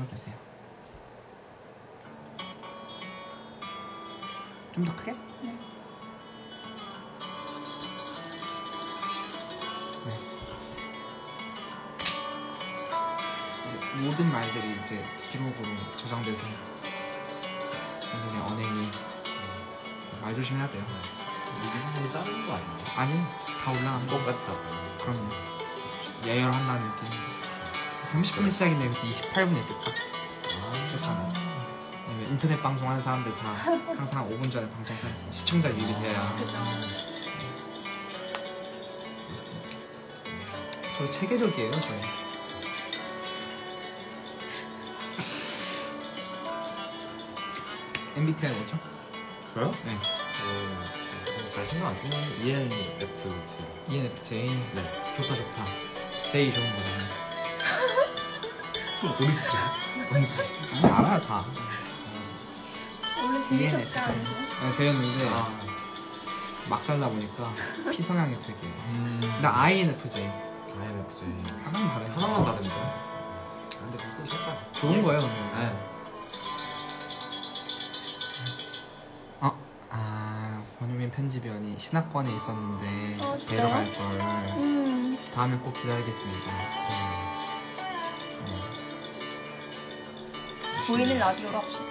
틀어주세요. 좀 더 크게? 네. 모든 말들이 이제 기록으로 저장돼서 굉장히 언행이 말 조심해야 돼요. 이게 한번 자르는 거 아닌가? 아니, 다 올라가는 거. 똑같이 다 그럼요. 예열한다는 느낌. 30분에 시작인데 여기서 28분에 이렇게 딱 좋잖아요. 인터넷 방송하는 사람들 다 항상 5분 전에 방송하는 시청자 유입이 돼야. 저 체계적이에요, 저희. MBTI 뭐죠? 저요? 네. 잘 신경 안 쓰는 ENFJ. ENFJ. 네. 좋다. 제일 좋은 거잖아요. 모르시죠? 뭔지. 아니, 알아요, 다. 원래 제일 적지 않으세요? 네, 저였는데 막 살다 보니까 피 성향이 되게. 나 INFJ. INFJ. 하나만 다른데. 하나만 다른데. 근데 또 살짝 좋은 거예요, 오늘. 네. 권유민 편집위원이 신학관에 있었는데 진짜요? 데려갈 걸. 다음에 꼭 기다리겠습니다. 보이는 라디오로 합시다.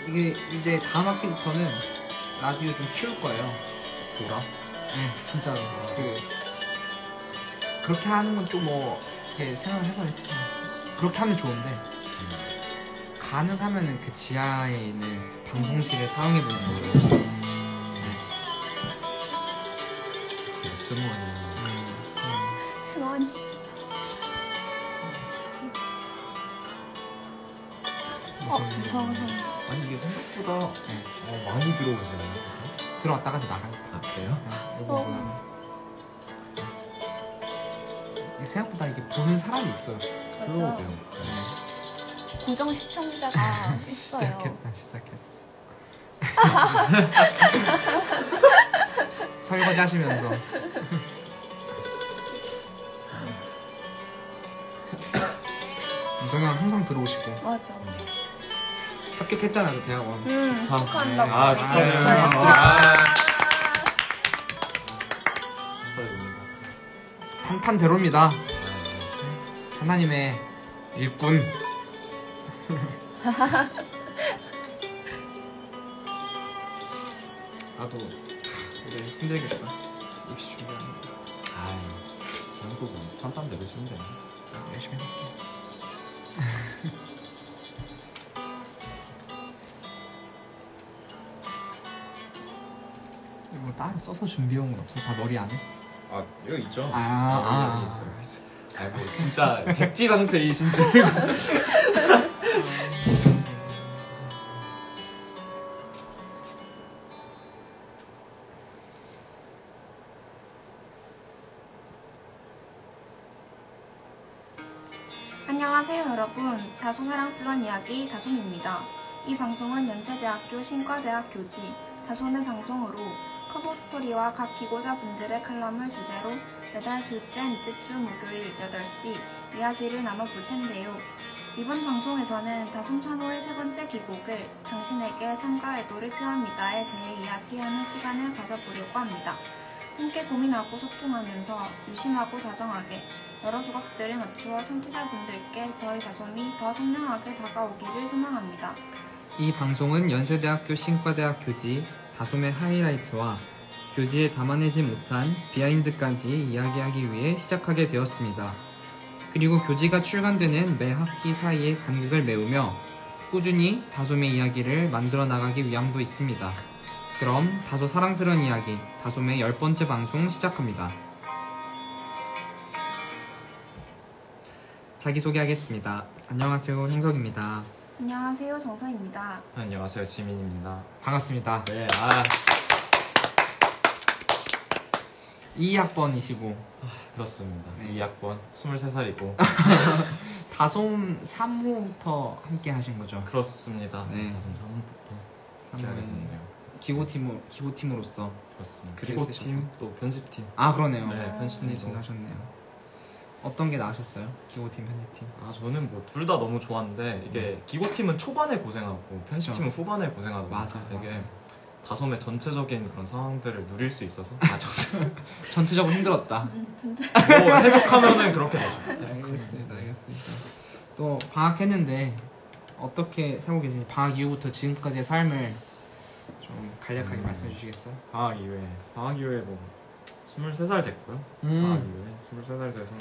이게 이제 다음 학기부터는 라디오 좀 키울 거예요. 보라? 네, 진짜로. 그렇게 하는 건 또 뭐 이렇게 생각을 해봐야지. 그렇게 하면 좋은데 가능하면은 그 지하에 있는 방송실을 사용해보는 거죠. 스모니. 승원이. 무서워서. 아니 이게 생각보다 많이 들어오시네요. 들어왔다가 나가요. 아 그래요? 생각보다 이게 보는 사람이 있어요. 그러게요. 고정 시청자가 있어요. 시작했어. 설거지 하시면서. 이성형 항상 들어오시고. 맞아. 합격했잖아요, 대학원. 축하한다고. 축하해요. 축하드립니다. 탄탄대로입니다. 하나님의 일꾼. 나도 올해 힘들겠다. 입시 준비하는 거. 아유, 한국은 탄탄대로 신데. 자, 열심히 해볼게. 뭐 따로 써서 준비해온 건 없어? 다 머리 안에? 아, 이거 있죠. 여기 있어요. 아, 뭐 진짜 백지 상태이신 줄 알고. 안녕하세요 여러분. 다소 사랑스러운 이야기 다솜입니다. 이 방송은 연세대학교 신과대학 교지 다솜의 방송으로 커버스토리와 각 기고자분들의 칼럼을 주제로 매달 둘째 넷째 주 목요일 8시 이야기를 나눠볼 텐데요. 이번 방송에서는 다솜 산호의 세 번째 기곡을 당신에게 삶과 애도를 표합니다에 대해 이야기하는 시간을 가져보려고 합니다. 함께 고민하고 소통하면서 유심하고 다정하게 여러 조각들을 맞추어 청취자분들께 저희 다솜이 더 선명하게 다가오기를 소망합니다. 이 방송은 연세대학교 신과대학 교지 다솜의 하이라이트와 교지에 담아내지 못한 비하인드까지 이야기하기 위해 시작하게 되었습니다. 그리고 교지가 출간되는 매 학기 사이에 간극을 메우며 꾸준히 다솜의 이야기를 만들어 나가기 위함도 있습니다. 그럼 다소 사랑스러운 이야기 다솜의 10번째 방송 시작합니다. 자기소개하겠습니다. 안녕하세요, 형석입니다. 안녕하세요, 정서입니다. 안녕하세요, 지민입니다. 반갑습니다. 네, 2학번이시고 그렇습니다. 네. 2학번 23살이고 다솜 3호부터 함께 하신 거죠? 그렇습니다. 네. 다솜 3부터 함께 하게 됐네요. 기고팀으로서 그렇습니다. 글을 기고팀 또 편집팀. 아 그러네요. 네, 편집팀도 하셨네요. 어떤 게 나으셨어요? 기고팀, 편집팀? 아 저는 뭐 둘 다 너무 좋았는데 이게 기고팀은 초반에 고생하고 편집팀은 그쵸. 후반에 고생하고 맞아, 되게 맞아. 다솜의 전체적인 그런 상황들을 누릴 수 있어서 전체적으로 힘들었다. 뭐 해석하면은 그렇게 되죠. 알겠습니다. 또 방학했는데 어떻게 살고 계신지 방학 이후부터 지금까지의 삶을 좀 간략하게 말씀해 주시겠어요? 방학 이후에 뭐 23살 됐고요. 방학 이후에 23살 돼서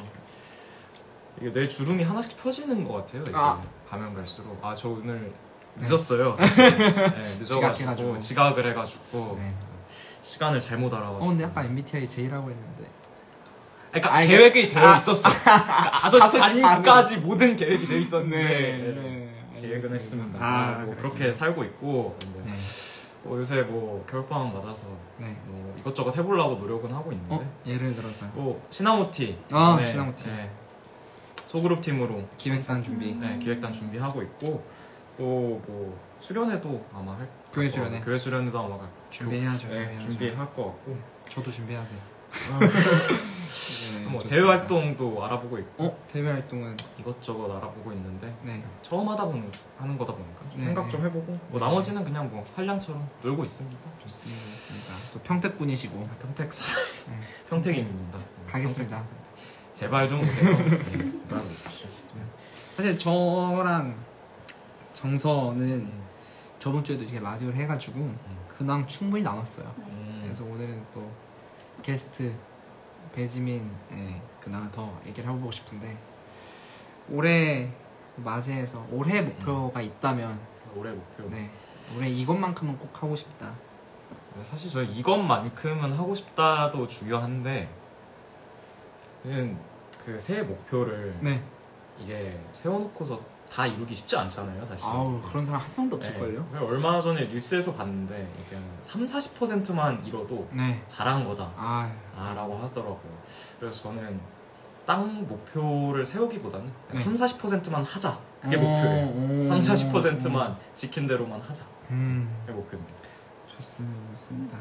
이게 뇌 주름이 하나씩 펴지는 것 같아요. 이게 가면 갈수록 저 오늘 늦었어요. 사실. 네, 늦어가지고 지각을 해가지고 네. 시간을 잘못 알아가지고. 근데 아까 MBTI J라고 했는데. 그러니까 계획이 되어 있었어요. 그러니까 5시 반까지 모든 계획이 되어 있었는데 계획은 했습니다. 뭐 그렇게 살고 있고. 근데 요새 뭐 겨울방학 맞아서 뭐 이것저것 해보려고 노력은 하고 있는데. 예를 들어서요? 뭐 시나모티. 시나모티. 소그룹 팀으로 기획단 준비. 기획단 준비하고 있고. 또 뭐 수련회도 아마 할 교회 수련회. 교회 수련회도 아마 준비해야죠. 준비할 것 같고. 저도 준비해야 돼요. 뭐 대외 활동도 알아보고 있고. 대외 활동은 이것저것 알아보고 있는데. 네. 처음 하는 거다 보니까 생각 좀 해보고. 뭐 나머지는 그냥 뭐 한량처럼 놀고 있습니다. 좋습니다. 또 평택분이시고. 평택 평택인입니다. 가겠습니다. 제발 좀 오세요. 제발 오십시오. 사실 저랑 정서는 저번 주에도 이렇게 라디오를 해가지고 근황 충분히 나눴어요. 그래서 오늘은 또 게스트 배지민 근황을 더 얘기를 해보고 싶은데 올해 맞이해서 올해 목표가 있다면 올해 목표. 올해 이것만큼은 꼭 하고 싶다. 사실 저희 이것만큼은 하고 싶다도 중요한데 그냥 그 새해 목표를 이게 세워놓고서 다 이루기 쉽지 않잖아요, 사실. 그런 사람 한 명도 없을걸요? 얼마 전에 뉴스에서 봤는데 이게 30-40%만 이뤄도 잘한 거다 라고 하더라고요. 그래서 저는 땅 목표를 세우기보다는 30-40%만 하자, 그게 목표예요. 30-40%만 지킨 대로만 하자, 그게 목표입니다. 좋습니다.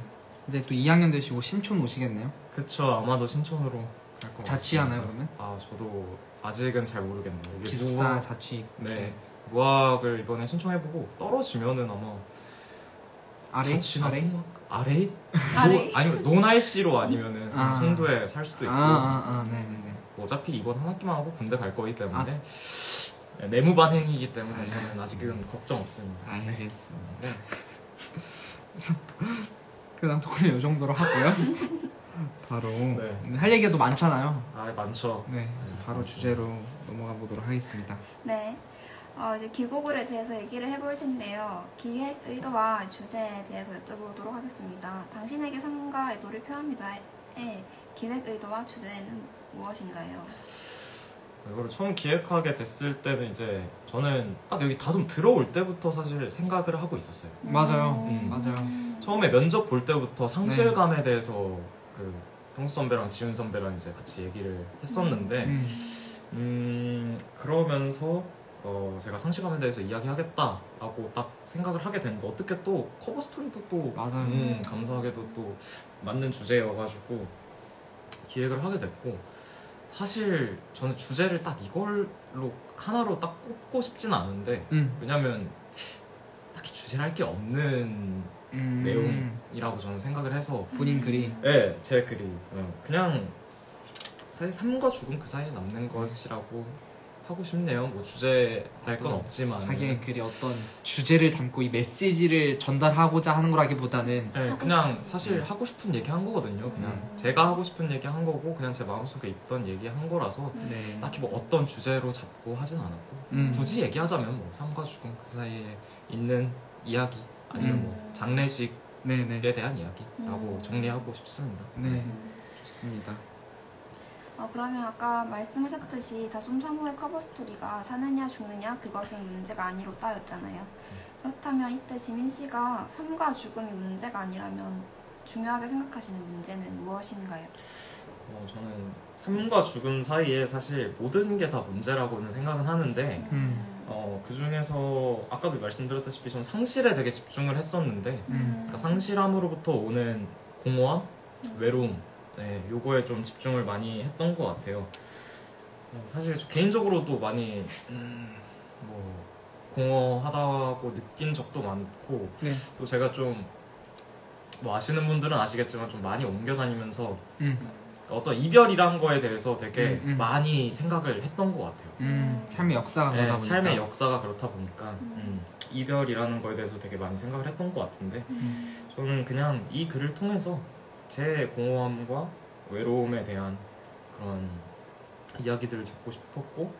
이제 또 2학년 되시고 신촌 오시겠네요? 그쵸, 아마도 신촌으로 갈 것 같습니다. 자취하나요 그러면? 저도 아직은 잘 모르겠네요. 기숙사 자취. 무학을 이번에 신청해보고 떨어지면은 아마 아래? 아래? 아래? 아니면 노날씨로 아니면은 송도에 살 수도 있고. 뭐 어차피 이번 한 학기만 하고 군대 갈 거기 때문에 내무반행이기 때문에 저는 아직은 걱정 없습니다. 알겠습니다. 그냥 토크는 이 정도로 하고요. 바로 할 얘기가 또 많잖아요. 많죠. 그래서 바로 주제로 넘어가 보도록 하겠습니다. 네. 이제 기고글에 대해서 얘기를 해볼 텐데요. 기획 의도와 주제에 대해서 여쭤보도록 하겠습니다. 당신에게 삶과 의도를 표합니다의 기획 의도와 주제는 무엇인가요? 이거를 처음 기획하게 됐을 때는 이제 저는 딱 여기 다솜 들어올 때부터 사실 생각을 하고 있었어요. 맞아요. 처음에 면접 볼 때부터 상실감에 대해서 그 형수 선배랑 지훈 선배랑 이제 같이 얘기를 했었는데 그러면서 제가 상실감에 대해서 이야기하겠다라고 딱 생각을 하게 됐는데 어떻게 또 커버 스토리도 또 감사하게도 또 맞는 주제여가지고 기획을 하게 됐고 사실 저는 주제를 딱 이걸로 하나로 딱 꼽고 싶진 않은데 왜냐면 딱히 주제를 할 게 없는 내용이라고 저는 생각을 해서 본인 글이? 네, 제 글이 그냥 사실 삶과 죽음 그 사이에 남는 것이라고 하고 싶네요. 뭐 주제 할 건 없지만 자기의 글이 어떤 주제를 담고 이 메시지를 전달하고자 하는 거라기보다는 그냥 사실 하고 싶은 얘기 한 거거든요. 그냥 제가 하고 싶은 얘기 한 거고 그냥 제 마음속에 있던 얘기 한 거라서 딱히 뭐 어떤 주제로 잡고 하진 않았고 굳이 얘기하자면 뭐 삶과 죽음 그 사이에 있는 이야기 아니면 뭐 장례식에 대한 이야기라고 정리하고 싶습니다. 좋습니다. 그러면 아까 말씀하셨듯이 다솜 사모의 커버 스토리가 사느냐 죽느냐 그것은 문제가 아니로다였잖아요. 그렇다면 이때 지민 씨가 삶과 죽음이 문제가 아니라면 중요하게 생각하시는 문제는 무엇인가요? 저는 삶과 죽음 사이에 사실 모든 게 다 문제라고는 생각은 하는데 그 중에서 아까도 말씀드렸다시피 저는 상실에 되게 집중을 했었는데 그러니까 상실함으로부터 오는 공허함, 외로움 요거에 좀 집중을 많이 했던 것 같아요. 사실 개인적으로도 많이 뭐 공허하다고 느낀 적도 많고 네. 또 제가 좀 뭐 아시는 분들은 아시겠지만 좀 많이 옮겨 다니면서 어떤 이별이란 거에 대해서 되게 많이 생각을 했던 것 같아요. 삶의 역사가 그러다 보니까. 삶의 역사가 그렇다 보니까 이별이라는 거에 대해서 되게 많이 생각을 했던 것 같은데 저는 그냥 이 글을 통해서 제 공허함과 외로움에 대한 그런 이야기들을 적고 싶었고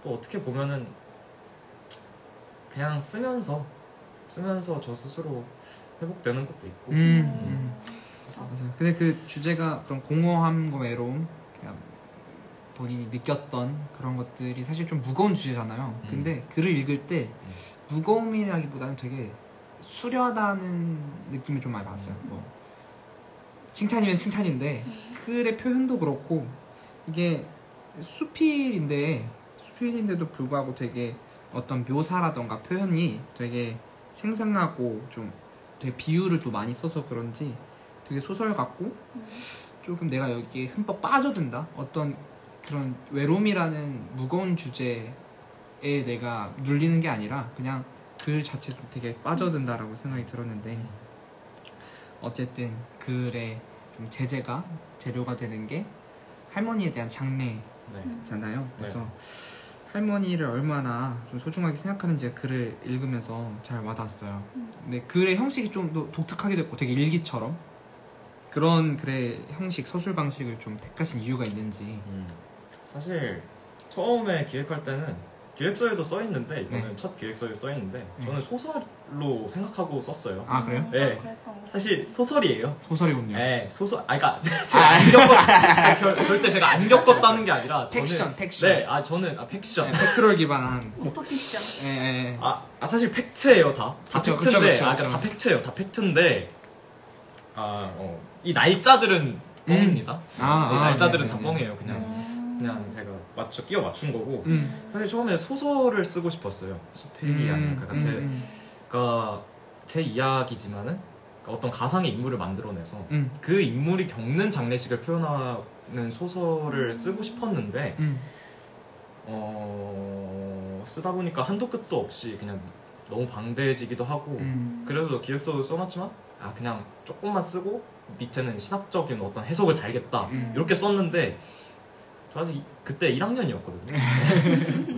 또 어떻게 보면은 그냥 쓰면서 저 스스로 회복되는 것도 있고 맞아요. 근데 그 주제가 그런 공허함과 외로움, 그냥 본인이 느꼈던 그런 것들이 사실 좀 무거운 주제잖아요. 근데 글을 읽을 때 무거움이라기보다는 되게 수려하다는 느낌이 좀 많이 받았어요. 뭐 칭찬이면 칭찬인데 글의 표현도 그렇고 이게 수필인데도 불구하고 되게 어떤 묘사라던가 표현이 되게 생생하고 좀 되게 비유를 또 많이 써서 그런지 되게 소설 같고 조금 내가 여기에 흠뻑 빠져든다. 어떤 그런 외로움이라는 무거운 주제에 내가 눌리는 게 아니라 그냥 글 자체도 되게 빠져든다라고 생각이 들었는데 어쨌든 글의 좀 재료가 되는 게 할머니에 대한 장례잖아요. 그래서 할머니를 얼마나 좀 소중하게 생각하는지 글을 읽으면서 잘 와닿았어요. 근데 글의 형식이 좀 더 독특하기도 했고 되게 일기처럼 그런 글의 형식, 서술 방식을 좀 택하신 이유가 있는지. 사실 처음에 기획할 때는 기획서에도 써있는데 이거는 첫 기획서에 써있는데 저는 소설로 생각하고 썼어요. 아 그래요? 네, 사실 소설이에요. 소설이군요. 네, 그러니까 제가 안 겪었 절대 제가 안 겪었다는 게 아니라 팩션. 네, 저는 팩션. 팩트를 기반한 오토픽션. 네. 사실 팩트예요 다 팩트인데 그쵸. 다 팩트예요. 다 팩트인데 이 날짜들은 뻥입니다. 이 날짜들은 다 뻥이에요. 그냥 제가 끼워 맞춘 거고 사실 처음에 소설을 쓰고 싶었어요. 수필이 아니라 그러니까 제 이야기지만은 어떤 가상의 인물을 만들어내서 그 인물이 겪는 장례식을 표현하는 소설을 쓰고 싶었는데 쓰다 보니까 한도 끝도 없이 그냥 너무 방대해지기도 하고 그래서 기획서도 써놨지만 그냥 조금만 쓰고 밑에는 신학적인 어떤 해석을 달겠다 이렇게 썼는데 사실 그때 1학년이었거든요.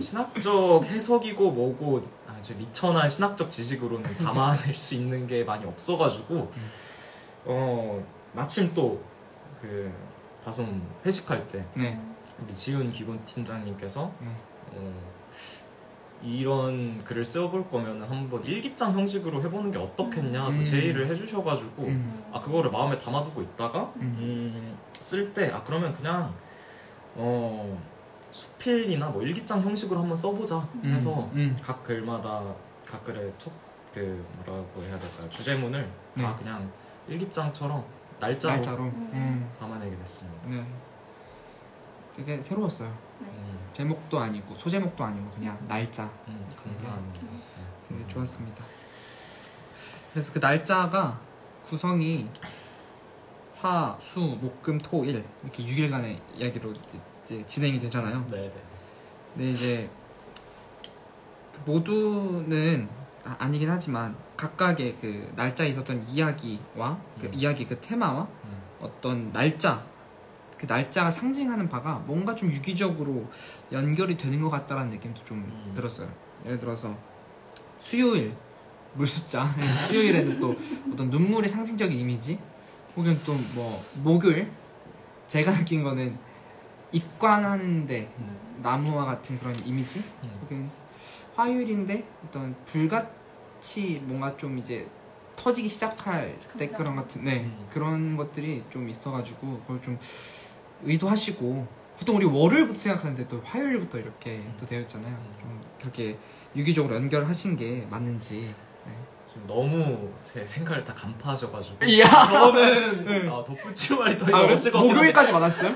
신학적 해석이고 뭐고 아주 미천한 신학적 지식으로는 담아낼 수 있는 게 많이 없어가지고 마침 또 그 다솜 회식할 때 우리 지훈 기본 팀장님께서 이런 글을 써볼 거면 한번 일기장 형식으로 해보는 게 어떻겠냐 제의를 해주셔가지고 그거를 마음에 담아두고 있다가 쓸 때 그러면 그냥 수필이나 뭐 일기장 형식으로 한번 써보자 해서 각 글마다 각 글의 뭐라고 해야 될까요? 주제문을 다 그냥 일기장처럼 날짜로 담아내게 됐습니다. 네. 되게 새로웠어요. 제목도 아니고 소제목도 아니고 그냥 날짜. 감사합니다. 되게 좋았습니다. 그래서 그 날짜가 구성이 화, 수, 목, 금, 토, 일 이렇게 6일간의 이야기로 이제 진행이 되잖아요. 네네. 근데 이제 모두는 아니긴 하지만 각각의 그 날짜에 있었던 이야기와 그 이야기 그 테마와 어떤 날짜 그 날짜가 상징하는 바가 뭔가 좀 유기적으로 연결이 되는 것 같다라는 느낌도 좀 들었어요. 예를 들어서 수요일 물숫자 수요일에는 또 어떤 눈물의 상징적인 이미지 혹은 또 뭐 목요일 제가 느낀 거는 입관하는데 나무와 같은 그런 이미지 혹은 화요일인데 어떤 불같이 뭔가 좀 이제 터지기 시작할 때 그런 같은 그런 것들이 좀 있어가지고 그걸 좀 의도하시고 보통 우리 월요일부터 생각하는데 또 화요일부터 이렇게 또 되어 있잖아요. 좀 그렇게 유기적으로 연결하신 게 맞는지. 너무 제 생각을 다 간파하셔가지고 이야. 저는 덧붙일 말이 더 이상 없을 것 같아요. 목요일까지 맞았어요?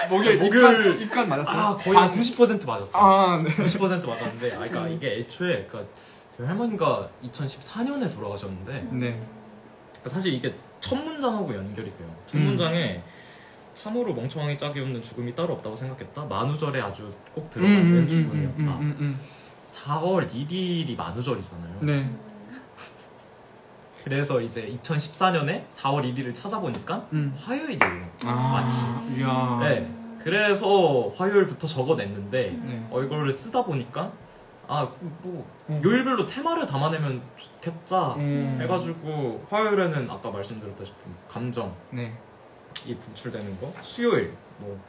목요일 입관 맞았어요? 거의 한 90% 맞았어요. 네. 90% 맞았는데 그러니까 이게 애초에 저희 할머니가 2014년에 돌아가셨는데 사실 이게 첫 문장하고 연결이 돼요. 첫 문장에 참으로 멍청하게 짝이 없는 죽음이 따로 없다고 생각했다. 만우절에 아주 꼭 들어가는 죽음이었다. 4월 1일이 만우절이잖아요. 네. 그래서 이제 2014년에 4월 1일을 찾아보니까 화요일이에요. 마치. 이야. 네. 그래서 화요일부터 적어냈는데 네. 이거를 쓰다 보니까 요일별로 테마를 담아내면 좋겠다 해가지고 화요일에는 아까 말씀드렸다시피 감정이 네. 분출되는 거, 수요일 뭐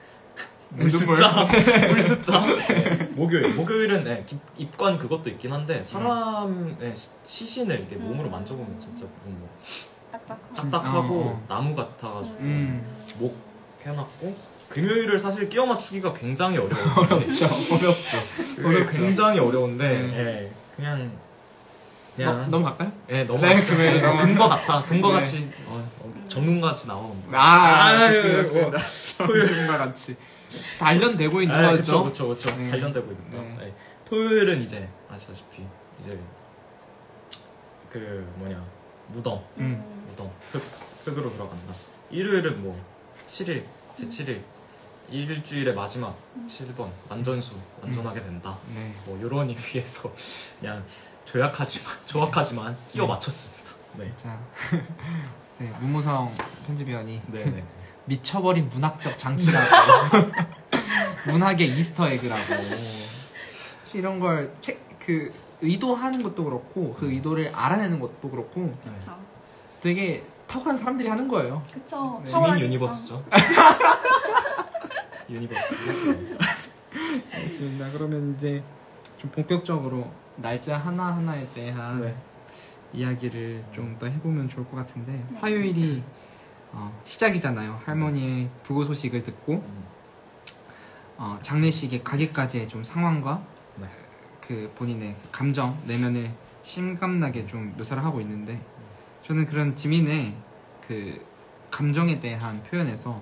눈물. 물 숫자. 네. 목요일은 네, 입관 그것도 있긴 한데 사람의 시신을 이렇게 몸으로 만져보면 진짜 무슨 뭐 딱딱하고 나무 같아가지고 목 해놨고, 금요일을 사실 끼워 맞추기가 굉장히 어려워요. 어렵죠. 굉장히 어려운데 네, 그냥 넘어갈까요? 네, 넘어가시죠. 금요일 금과 같아. 금과 같이 전문같이 나온다. 좋습니다. 토요일과 같이 단련되고 있는 거죠. 그렇죠. 네. 단련되고 있다. 네. 네. 토요일은 이제 아시다시피 이제 무덤 흙으로 돌아간다. 일요일은 뭐 7일 제7일 일주일의 마지막 7번 완전하게 된다. 네. 뭐 이런 의미에서 그냥 조악하지만 끼워 맞췄습니다. 네. 자, 네, 문무성 편집위원이 네. 미쳐버린 문학적 장치라고 문학의 이스터에그라고 이런 걸 의도하는 것도 그렇고 그 의도를 알아내는 것도 그렇고 그쵸. 되게 탁월한 사람들이 하는 거예요. 그쵸. 네. 지민 유니버스죠. 유니버스. 알겠습니다. 그러면 이제 좀 본격적으로 날짜 하나하나에 대한 이야기를 좀 더 해보면 좋을 것 같은데, 화요일이 시작이잖아요. 할머니의 부고 소식을 듣고 장례식에 가기까지의 좀 상황과 그 본인의 감정 내면을 심감나게 좀 묘사를 하고 있는데, 저는 그런 지민의 그 감정에 대한 표현에서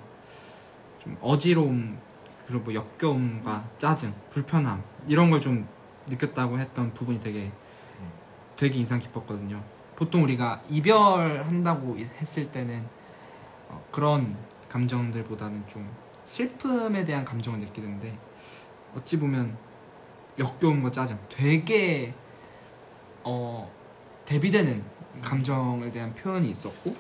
좀 어지러움, 그리고 뭐 역겨움과 짜증, 불편함 이런 걸 좀 느꼈다고 했던 부분이 되게 인상 깊었거든요. 보통 우리가 이별한다고 했을 때는 그런 감정들보다는 좀 슬픔에 대한 감정을 느끼는데, 어찌 보면 역겨움과 짜증, 되게 대비되는 감정에 대한 표현이 있었고,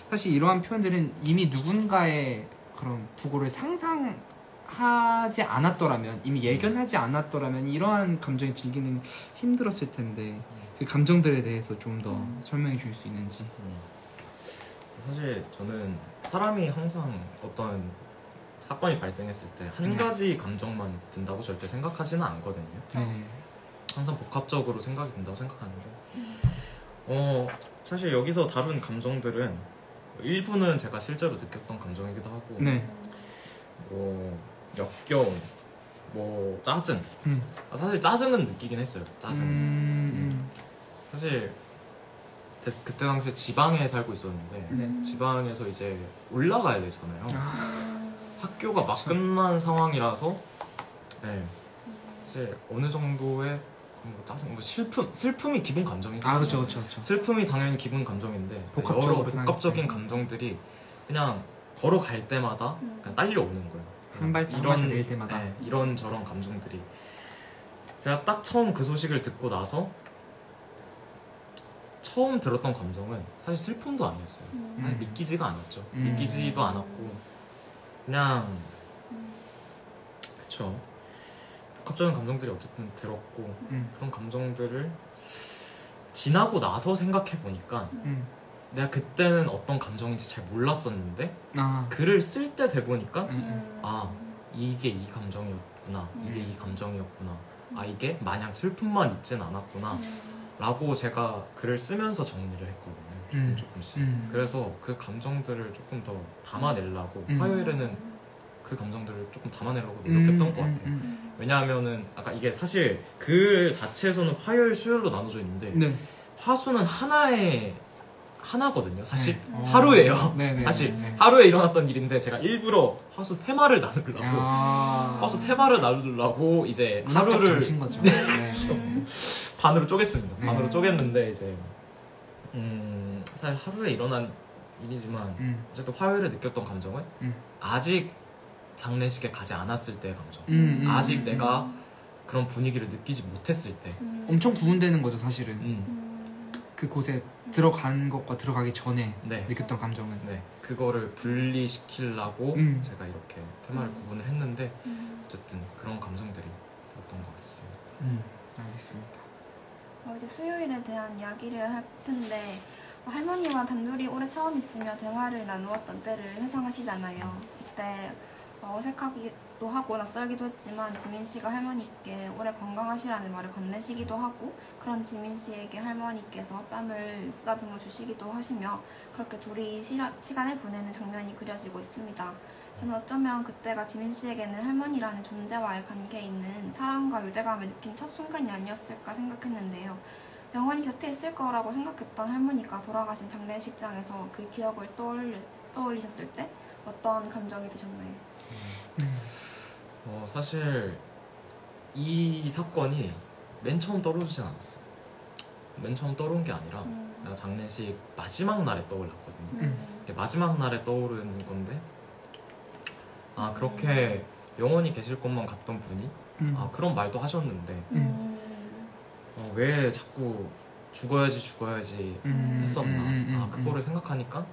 사실 이러한 표현들은 이미 누군가의 그런 부고를 상상하지 않았더라면, 이미 예견하지 않았더라면 이러한 감정이 들기는 힘들었을 텐데, 그 감정들에 대해서 좀 더 설명해 줄 수 있는지. 사실 저는 사람이 항상 어떤 사건이 발생했을 때 한 가지 감정만 든다고 절대 생각하지는 않거든요. 네. 항상 복합적으로 생각이 든다고 생각하는데, 사실 여기서 다룬 감정들은 일부는 제가 실제로 느꼈던 감정이기도 하고, 네. 뭐 역겨움, 뭐 짜증. 사실 짜증은 느끼긴 했어요. 짜증. 사실 그때 당시에 지방에 살고 있었는데 지방에서 이제 올라가야 되잖아요. 학교가 막 끝난 상황이라서 사실 어느 정도의 뭐 짜증, 뭐 슬픔이 기본 감정이죠. 그렇죠. 슬픔이 당연히 기본 감정인데 복합적으로 여러 복합적인 감정들이 그냥 걸어갈 때마다 그냥 딸려오는 거예요. 한 발짝 내릴 때마다. 이런저런 감정들이. 제가 딱 처음 그 소식을 듣고 나서 처음 들었던 감정은 사실 슬픔도 아니었어요. 믿기지가 않았죠. 믿기지도 않았고 그냥 그쵸. 복합적인 감정들이 어쨌든 들었고 그런 감정들을 지나고 나서 생각해보니까 내가 그때는 어떤 감정인지 잘 몰랐었는데 글을 쓸 때 돼보니까 이게 이 감정이었구나, 이게 이 감정이었구나, 이게 마냥 슬픔만 있진 않았구나 라고 제가 글을 쓰면서 정리를 했거든요. 조금씩. 그래서 그 감정들을 조금 더 담아내려고 화요일에는 그 감정들을 조금 담아내려고 노력했던 것 같아요. 왜냐하면은 아까 이게 사실 글 자체에서는 화요일, 수요일로 나눠져 있는데 화수는 하나거든요. 사실 하루예요. 사실 하루에 일어났던 일인데 제가 일부러 화수 테마를 나누려고 화수 테마를 나누려고 이제 하루를 거죠. 반으로 쪼갰습니다. 반으로 쪼갰는데 이제 사실 하루에 일어난 일이지만 어쨌든 화요일에 느꼈던 감정은 아직 장례식에 가지 않았을 때의 감정. 아직 음. 내가 그런 분위기를 느끼지 못했을 때. 엄청 구분되는 거죠 사실은. 음. 그곳에 들어간 것과 들어가기 전에 네. 느꼈던 감정은. 네. 그거를 분리시키려고 제가 이렇게 테마를 구분을 했는데 어쨌든 그런 감정들이 들었던 것 같습니다. 알겠습니다. 이제 수요일에 대한 이야기를 할 텐데 할머니와 단둘이 올해 처음 있으며 대화를 나누었던 때를 회상하시잖아요. 그때 어색하기도 하고 낯설기도 했지만 지민 씨가 할머니께 올해 건강하시라는 말을 건네시기도 하고 그런 지민 씨에게 할머니께서 뺨을 쓰다듬어 주시기도 하시며 그렇게 둘이 시간을 보내는 장면이 그려지고 있습니다. 저는 어쩌면 그때가 지민 씨에게는 할머니라는 존재와의 관계에 있는 사랑과 유대감을 느낀 첫 순간이 아니었을까 생각했는데요. 영원히 곁에 있을 거라고 생각했던 할머니가 돌아가신 장례식장에서 그 기억을 떠올리셨을 때 어떤 감정이 드셨나요? 사실 이 사건이 맨 처음 떠오르진 않았어요. 맨 처음 떠오른 게 아니라 내가 장례식 마지막 날에 떠올랐거든요. 마지막 날에 떠오른 건데 그렇게 영원히 계실 것만 같던 분이 그런 말도 하셨는데 왜 자꾸 죽어야지 했었나. 그거를 생각하니까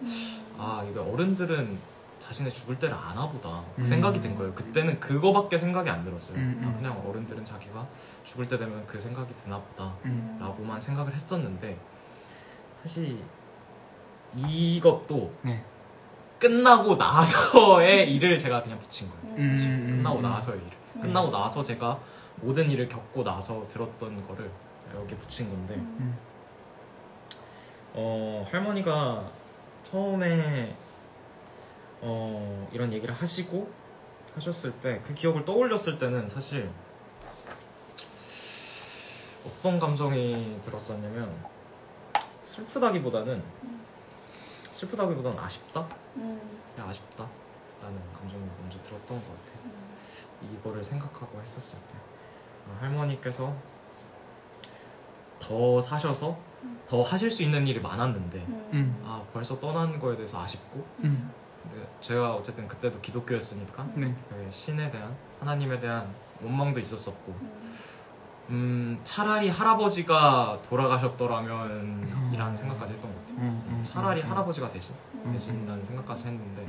이게 어른들은 자신의 죽을 때를 아나 보다 그 생각이 든 거예요. 그때는 그거밖에 생각이 안 들었어요. 그냥 어른들은 자기가 죽을 때 되면 그 생각이 드나 보다 라고만 생각을 했었는데 사실 이것도 네. 끝나고 나서의 일을 제가 그냥 붙인 거예요. 사실 끝나고 나서의 일. 끝나고 나서 제가 모든 일을 겪고 나서 들었던 거를 여기에 붙인 건데 할머니가 처음에 이런 얘기를 하셨을 때 그 기억을 떠올렸을 때는 사실 어떤 감정이 들었었냐면 슬프다기보다는 아쉽다? 그냥 아쉽다 라는 감정이 먼저 들었던 것 같아요. 이거를 생각하고 했었을 때 할머니께서 더 사셔서 더 하실 수 있는 일이 많았는데 벌써 떠난 거에 대해서 아쉽고 근데 제가 어쨌든 그때도 기독교였으니까 네. 신에 대한 하나님에 대한 원망도 있었었고 차라리 할아버지가 돌아가셨더라면 이라는 생각까지 했던 것 같아요. 차라리 할아버지가 대신이라는 생각까지 했는데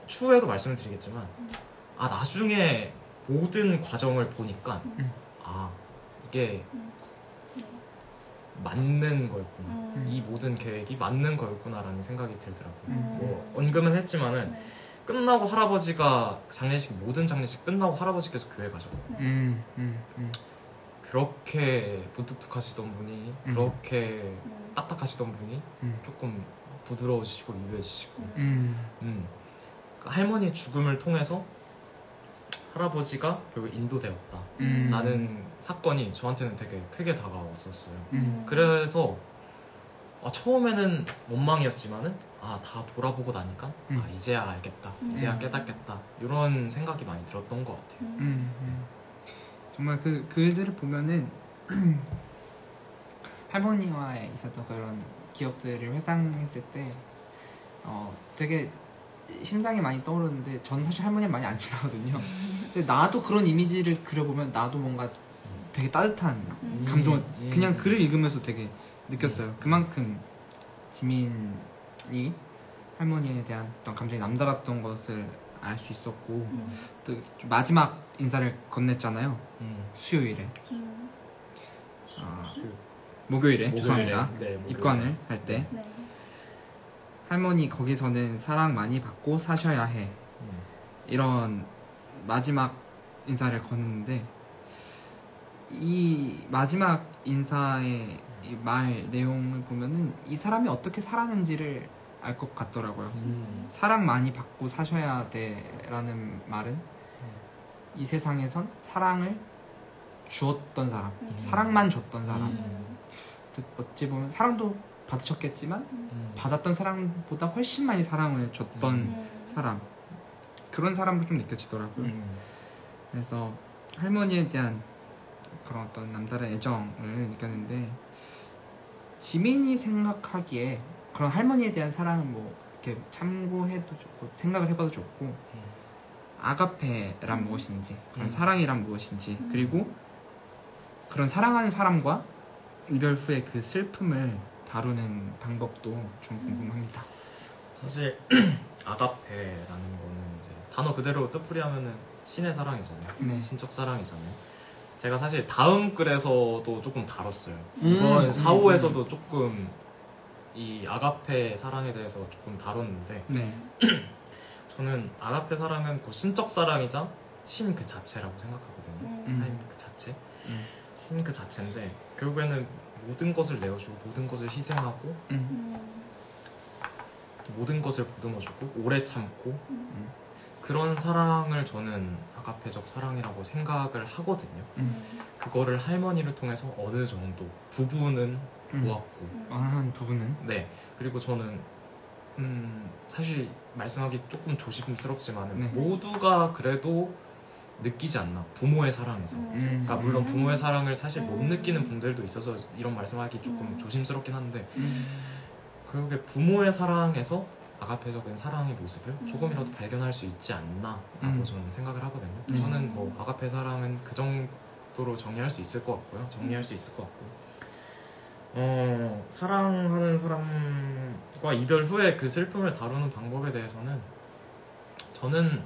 추후에도 말씀을 드리겠지만 나중에 모든 과정을 보니까 이게 맞는 거였구나. 이 모든 계획이 맞는 거였구나라는 생각이 들더라고요. 언급은 했지만은 끝나고 할아버지가 모든 장례식 끝나고 할아버지께서 교회 가셨거든요. 그렇게 무뚝뚝하시던 분이 그렇게 딱딱하시던 분이 조금 부드러우시고 유해지시고 할머니의 죽음을 통해서 할아버지가 결국 인도되었다 라는 사건이 저한테는 되게 크게 다가왔었어요. 그래서 처음에는 원망이었지만은 다 돌아보고 나니까 이제야 알겠다, 이제야 깨닫겠다 이런 생각이 많이 들었던 것 같아요. 정말 그 글들을 보면은 할머니와의 있었던 그런 기억들을 회상했을 때 되게 심상이 많이 떠오르는데 저는 사실 할머니는 많이 안 친하거든요. 근데 나도 그런 이미지를 그려보면 나도 뭔가 되게 따뜻한 감정을 그냥 글을 읽으면서 되게 느꼈어요. 그만큼 지민이 할머니에 대한 어떤 감정이 남달랐던 것을 알 수 있었고 또 마지막 인사를 건넸잖아요. 수요일에 목요일에 죄송합니다. 네, 입관을 할 때 네. 할머니 거기서는 사랑 많이 받고 사셔야 해 이런 마지막 인사를 건넜는데 이 마지막 인사의 이 말 내용을 보면은 이 사람이 어떻게 살았는지를 알 것 같더라고요. 사랑 많이 받고 사셔야 돼라는 말은 이 세상에선 사랑을 주었던 사람, 사랑만 줬던 사람. 어찌 보면 사랑도 받으셨겠지만 받았던 사랑보다 훨씬 많이 사랑을 줬던 사람, 그런 사람으로 좀 느껴지더라고요. 그래서 할머니에 대한 그런 어떤 남다른 애정을 느꼈는데 지민이 생각하기에 그런 할머니에 대한 사랑은 뭐 이렇게 참고해도 좋고 생각을 해봐도 좋고 아가페란 무엇인지 그런 사랑이란 무엇인지 그리고 그런 사랑하는 사람과 이별 후에 그 슬픔을 다루는 방법도 좀 궁금합니다. 사실 아가페라는 거는 이제 단어 그대로 뜻풀이하면은 신의 사랑이잖아요. 네. 신적 사랑이잖아요. 제가 사실 다음 글에서도 조금 다뤘어요. 이번 4호에서도 조금 이 아가페 사랑에 대해서 조금 다뤘는데 네. 저는 아가페 사랑은 그 신적 사랑이자 신 그 자체라고 생각하거든요. 하나님 그 자체, 신 그 자체인데 결국에는 모든 것을 내어주고 모든 것을 희생하고 모든 것을 보듬어주고 오래 참고 그런 사랑을 저는 아가페적 사랑이라고 생각을 하거든요. 그거를 할머니를 통해서 어느 정도 부분은 보았고 한 부분은 네. 그리고 저는 사실 말씀하기 조금 조심스럽지만 네. 모두가 그래도 느끼지 않나 부모의 사랑에서 그러니까 물론 부모의 사랑을 사실 못 느끼는 분들도 있어서 이런 말씀하기 조금 조심스럽긴 한데 결국에 부모의 사랑에서 아가페적인 사랑의 모습을 조금이라도 발견할 수 있지 않나 라고 저는 생각을 하거든요. 저는 뭐 아가페 사랑은 그 정도로 정리할 수 있을 것 같고요. 정리할 수 있을 것 같고 사랑하는 사람과 이별 후에 그 슬픔을 다루는 방법에 대해서는 저는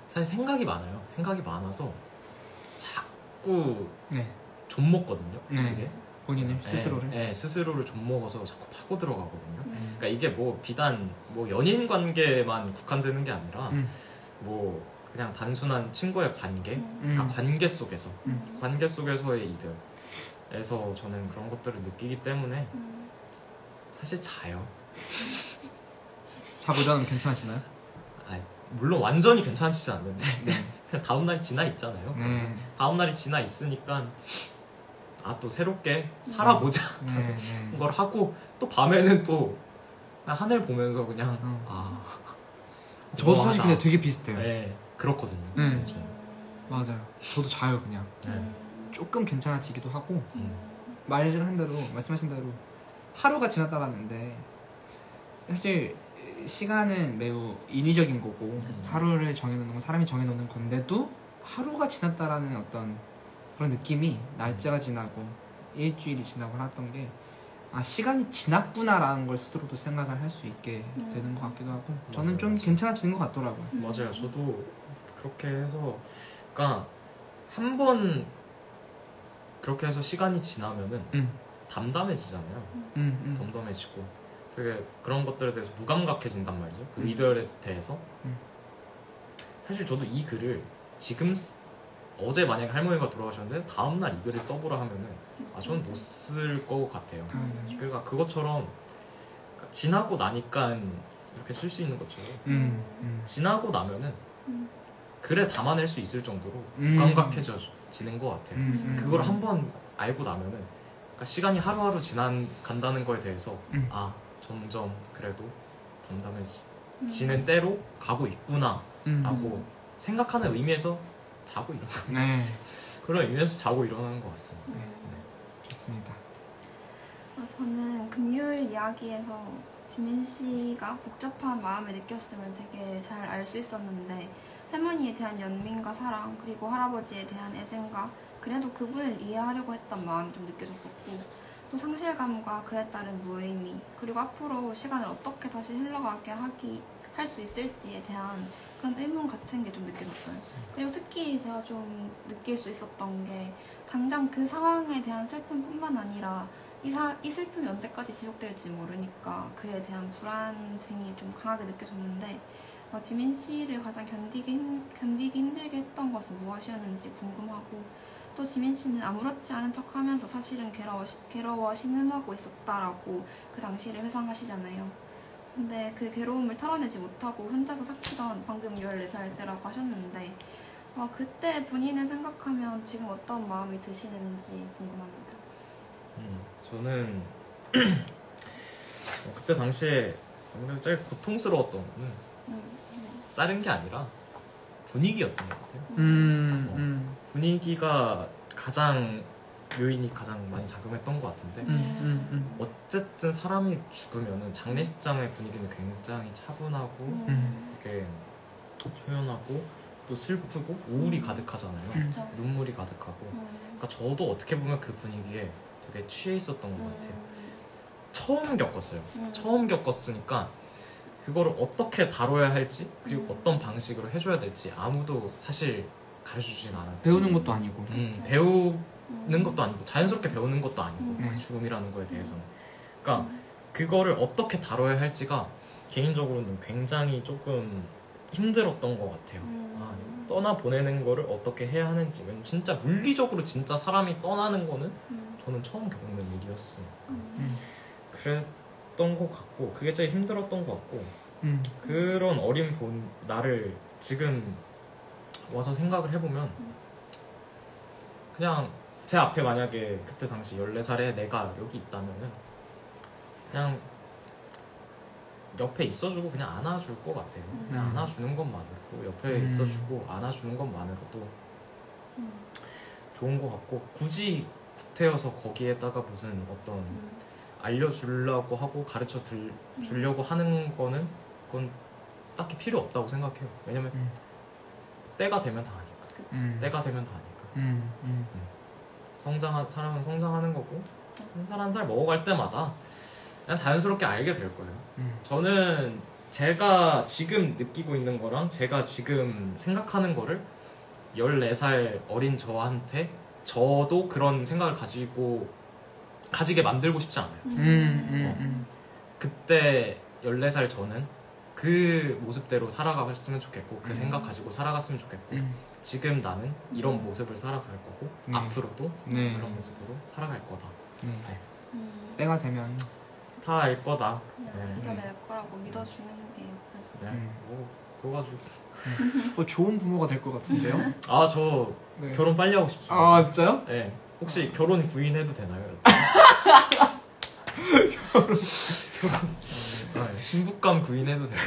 사실 생각이 많아요. 생각이 많아서 자꾸 네. 좀먹거든요. 네. 그게. 본인을 스스로를 네, 스스로를 좀먹어서 자꾸 파고 들어가거든요. 그러니까 이게 뭐 비단 뭐 연인 관계만 국한되는 게 아니라 뭐 그냥 단순한 친구의 관계, 그러니까 관계 속에서 관계 속에서의 이별에서 저는 그런 것들을 느끼기 때문에 사실 자요. 자보다는 괜찮아지나요? 물론 완전히 괜찮지지 않는데 그냥 다음 날이 지나 있잖아요. 네. 다음 날이 지나 있으니까 또 새롭게 살아보자 그런 걸 하고 또 밤에는 또 그냥 하늘 보면서 그냥 저도 사실 근데 되게 비슷해요. 네, 그렇거든요. 네. 맞아요. 저도 자요 그냥. 조금 괜찮아지기도 하고 말하신 대로 하루가 지났다라는데 사실 시간은 매우 인위적인 거고 하루를 정해놓는 건 사람이 정해놓는 건데도 하루가 지났다라는 어떤 그런 느낌이 날짜가 지나고 일주일이 지나고 했던 게 시간이 지났구나라는 걸 스스로도 생각을 할 수 있게 되는 것 같기도 하고 저는 맞아요, 좀 맞아요. 괜찮아지는 것 같더라고요. 맞아요. 저도 그렇게 해서 그러니까 한 번 그렇게 해서 시간이 지나면은 담담해지잖아요. 덤덤해지고 되게 그런 것들에 대해서 무감각해진단 말이죠. 그 이별에 대해서 사실 저도 이 글을 지금 어제 만약에 할머니가 돌아가셨는데 다음날 이 글을 써보라 하면은 저는 못 쓸 것 같아요. 그러니까 그것처럼 지나고 나니까 이렇게 쓸 수 있는 것처럼 지나고 나면은 글에 담아낼 수 있을 정도로 무감각해지는 것 같아요. 그걸 한번 알고 나면은 그러니까 시간이 하루하루 간다는 거에 대해서 점점 그래도 담담해지는 때로 가고 있구나 라고 생각하는 의미에서 자고 일어나는 그런 의미에서 자고 일어나는 것 같습니다. 좋습니다. 저는 금요일 이야기에서 지민 씨가 복잡한 마음을 느꼈음을 되게 잘 알 수 있었는데 할머니에 대한 연민과 사랑 그리고 할아버지에 대한 애증과 그래도 그분을 이해하려고 했던 마음이 좀 느껴졌었고 또 상실감과 그에 따른 무의미 그리고 앞으로 시간을 어떻게 다시 흘러가게 할 수 있을지에 대한 그런 의문 같은 게 좀 느껴졌어요. 그리고 특히 제가 좀 느낄 수 있었던 게 당장 그 상황에 대한 슬픔뿐만 아니라 이 슬픔이 언제까지 지속될지 모르니까 그에 대한 불안증이 좀 강하게 느껴졌는데 지민 씨를 가장 견디기 힘들게 했던 것은 무엇이었는지 궁금하고 또 지민 씨는 아무렇지 않은 척하면서 사실은 괴로워 신음하고 있었다라고 그 당시를 회상하시잖아요. 근데 그 괴로움을 털어내지 못하고 혼자서 삭히던 방금 14살 때라고 하셨는데 그때 본인을 생각하면 지금 어떤 마음이 드시는지 궁금합니다. 저는 그때 당시에 아무래도 제일 고통스러웠던 거는 다른 게 아니라 분위기였던 것 같아요. 분위기가 가장 요인이 가장 많이 작용했던 것 같은데 어쨌든 사람이 죽으면은 장례식장의 분위기는 굉장히 차분하고 되게 초연하고 또 슬프고 우울이 가득하잖아요. 그쵸. 눈물이 가득하고 그러니까 저도 어떻게 보면 그 분위기에 되게 취해 있었던 것 같아요. 처음 겪었어요. 처음 겪었으니까 그거를 어떻게 다뤄야 할지 그리고 어떤 방식으로 해줘야 될지 아무도 사실 가르쳐주진 않았고 배우는 것도 아니고. 배우는 것도 아니고 자연스럽게 배우는 것도 아니고 그 죽음이라는 거에 대해서는 그러니까 그거를 어떻게 다뤄야 할지가 개인적으로는 굉장히 조금 힘들었던 것 같아요. 떠나 보내는 거를 어떻게 해야 하는지. 왜냐면 진짜 물리적으로 진짜 사람이 떠나는 거는 저는 처음 겪는 일이었으니까 그랬던 것 같고 그게 제일 힘들었던 것 같고 그런 어린 나를 지금 와서 생각을 해보면 그냥 제 앞에 만약에 그때 당시 14살에 내가 여기 있다면은 그냥 옆에 있어주고 그냥 안아줄 것 같아요. 그냥 안아주는 것만으로도 옆에 있어주고 안아주는 것만으로도 좋은 것 같고 굳이 구태여서 거기에다가 무슨 어떤 알려주려고 하고 가르쳐 주려고 하는 거는 그건 딱히 필요 없다고 생각해요. 왜냐면 때가 되면 다 하니까. 때가 되면 다 하니까. 사람은 성장하는 거고 한 살 한 살 먹어갈 때마다 그냥 자연스럽게 알게 될 거예요. 저는 제가 지금 느끼고 있는 거랑 제가 지금 생각하는 거를 14살 어린 저한테 저도 그런 생각을 가지게 만들고 싶지 않아요. 그때 14살 저는 그 모습대로 살아갔으면 좋겠고 그 생각 가지고 살아갔으면 좋겠고 지금 나는 이런 모습을 살아갈 거고 앞으로도 그런 모습으로 살아갈 거다. 때가 되면 다 알 거다. 그냥 이겨낼 거라고 믿어주는 게 옆에서. 뭐 그거 가지고 좋은 부모가 될 것 같은데요? 아 저 결혼 빨리 하고 싶죠. 아 진짜요? 네. 혹시 결혼 구인해도 되나요? 결혼 신부감 구인해도 되나요?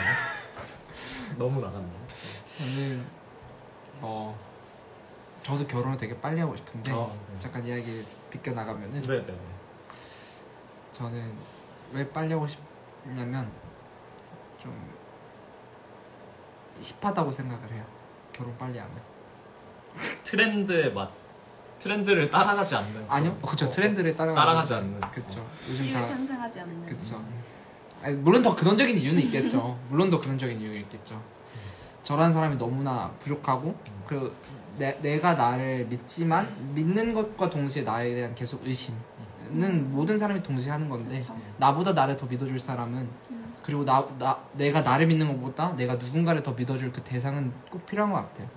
너무 나갔나? 저는 저도 결혼을 되게 빨리 하고 싶은데 잠깐 이야기 비껴 나가면은 네네. 저는 왜 빨리 하고 싶냐면 좀 힙하다고 생각을 해요. 결혼 빨리 하면. 트렌드를 따라가지 않는. 아니요, 그렇죠. 트렌드를 따라가지 않는. 그렇죠. 시류에 편승하지 않는. 그렇죠. 물론 더 근원적인 이유는 있겠죠. 물론 더 근원적인 이유가 있겠죠. 저라는 사람이 너무나 부족하고 그리고 내가 나를 믿지만 믿는 것과 동시에 나에 대한 계속 의심은 모든 사람이 동시에 하는 건데 그쵸. 나보다 나를 더 믿어줄 사람은 그리고 내가 나를 믿는 것보다 내가 누군가를 더 믿어줄 그 대상은 꼭 필요한 것 같아요.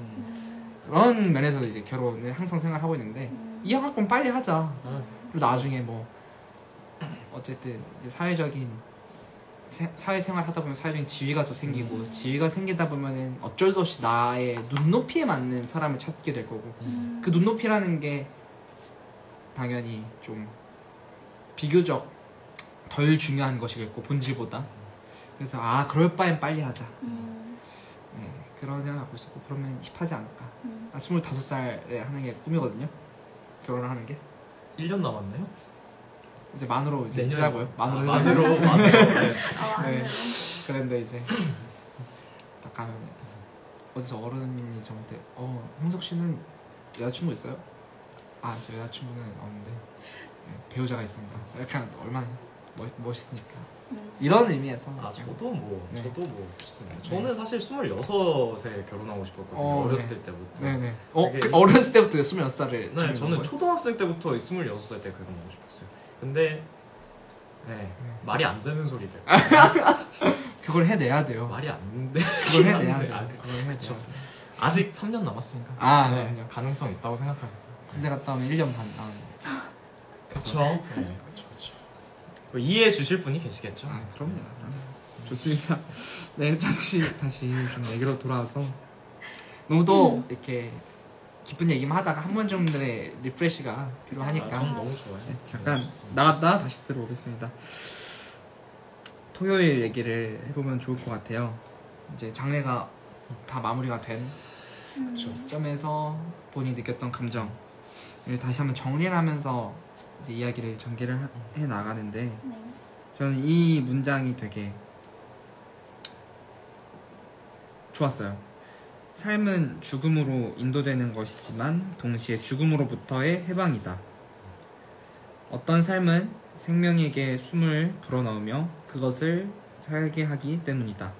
그런 면에서 이제 결혼을 항상 생각하고 있는데 이왕할 건 빨리 하자. 그리고 나중에 뭐 어쨌든 이제 사회생활 하다 보면 사회적인 지위가 또 생기고 지위가 생기다 보면은 어쩔 수 없이 나의 눈높이에 맞는 사람을 찾게 될 거고 그 눈높이라는 게 당연히 좀 비교적 덜 중요한 것이겠고 본질보다. 그래서 그럴 바엔 빨리 하자. 네, 그런 생각 갖고 있었고 그러면 힙하지 않을까. 25살에 하는 게 꿈이거든요. 결혼을 하는 게. 1년 남았네요? 이제 만으로 이제 하자고요. 만으로. 네. 그런데 이제 딱 가면 어디서 어른이 저한테 형석 씨는 여자친구 있어요? 저 여자친구는 없는데 배우자가 있습니다. 이렇게 하면 얼마나 멋있으니까. 이런 의미에서. 저도 뭐 좋습니다. 저는 사실 26에 결혼하고 싶었거든요. 어렸을 때부터. 네네. 어렸을 때부터 26살을. 네, 저는 초등학생 때부터 26살 때 결혼하고 싶었어요. 근데 말이 안 되는 소리들. 그걸 해내야 돼요. 말이 안 돼. 그걸 해내야 돼요. 그렇죠. 아직 3년 남았으니까. 그럼요. 가능성 있다고 생각합니다. 군대 갔다 오면 1년 반 나오는. 그렇죠. 이해해 주실 분이 계시겠죠? 그럼요. 좋습니다. 네, 다시 좀 얘기로 돌아와서 너무 또 이렇게 기쁜 얘기만 하다가 한 번 정도의 리프레시가 필요하니까 저는 너무 좋아요. 네, 잠깐 나갔다 다시 들어오겠습니다. 토요일 얘기를 해보면 좋을 것 같아요. 이제 장례가 다 마무리가 된 시점에서 본인이 느꼈던 감정 다시 한번 정리를 하면서 이제 이야기를 전개를 해 나가는데 네. 저는 이 문장이 되게 좋았어요. 삶은 죽음으로 인도되는 것이지만 동시에 죽음으로부터의 해방이다. 어떤 삶은 생명에게 숨을 불어넣으며 그것을 살게 하기 때문이다.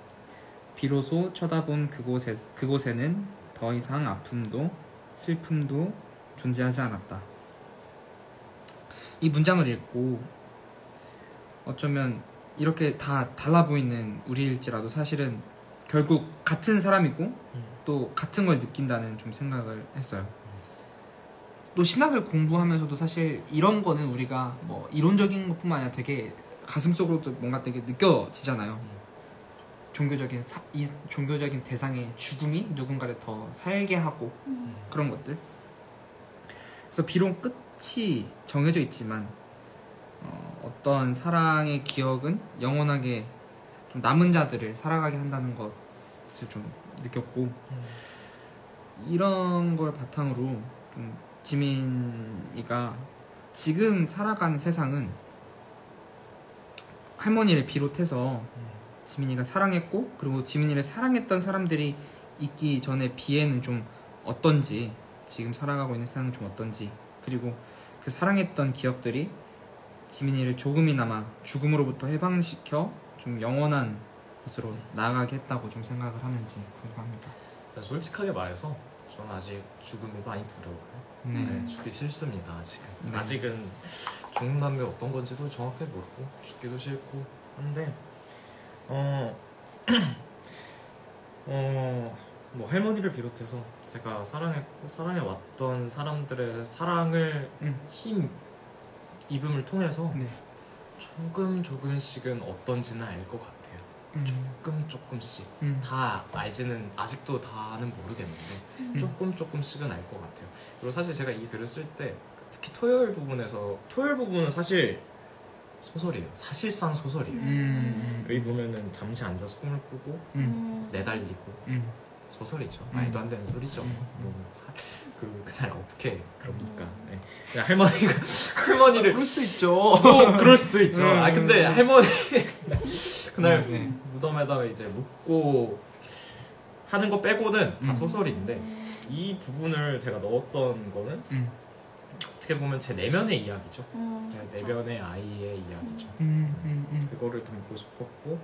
비로소 쳐다본 그곳에는 더 이상 아픔도 슬픔도 존재하지 않았다. 이 문장을 읽고 어쩌면 이렇게 다 달라 보이는 우리일지라도 사실은 결국 같은 사람이고 또 같은 걸 느낀다는 좀 생각을 했어요. 또 신학을 공부하면서도 사실 이런 거는 우리가 뭐 이론적인 것뿐만 아니라 되게 가슴속으로도 뭔가 되게 느껴지잖아요. 이 종교적인 대상의 죽음이 누군가를 더 살게 하고 그런 것들. 그래서 비록 끝이 정해져 있지만 어떤 사랑의 기억은 영원하게 좀 남은 자들을 살아가게 한다는 것을 좀 느꼈고 이런 걸 바탕으로 좀 지민이가 지금 살아가는 세상은 할머니를 비롯해서 지민이가 사랑했고 그리고 지민이를 사랑했던 사람들이 있기 전에 비해는 좀 어떤지 지금 살아가고 있는 세상은 좀 어떤지 그리고 그 사랑했던 기억들이 지민이를 조금이나마 죽음으로부터 해방시켜 좀 영원한 곳으로 나아가게 했다고 좀 생각을 하는지 궁금합니다. 솔직하게 말해서 저는 아직 죽음이 많이 두려워요. 네, 죽기 싫습니다. 아직은. 네. 아직은 죽는다는 게 어떤 건지도 정확하게 모르고 죽기도 싫고 한데 뭐 할머니를 비롯해서 제가 사랑했고 사랑해왔던 사람들의 사랑을 힘 입음을 통해서 네. 조금씩은 어떤지는 알 것 같아요. 조금씩 다 알지는 아직도 다는 모르겠는데 조금씩은 알 것 같아요. 그리고 사실 제가 이 글을 쓸 때 특히 토요일 부분은 사실 소설이에요. 사실상 소설이에요. 여기 보면은 잠시 앉아서 꿈을 꾸고 내달리고 소설이죠. 말도 안 되는 소리죠. 그날 어떻게 그럽니까? 네. 그냥 할머니를 그럴 수 있죠. 뭐 그럴 수도 있죠. 근데 할머니 그날 네. 무덤에다가 이제 묻고 하는 거 빼고는 다 소설인데 이 부분을 제가 넣었던 거는 어떻게 보면 제 내면의 이야기죠. 제 내면의 아이의 이야기죠. 그거를 담고 싶었고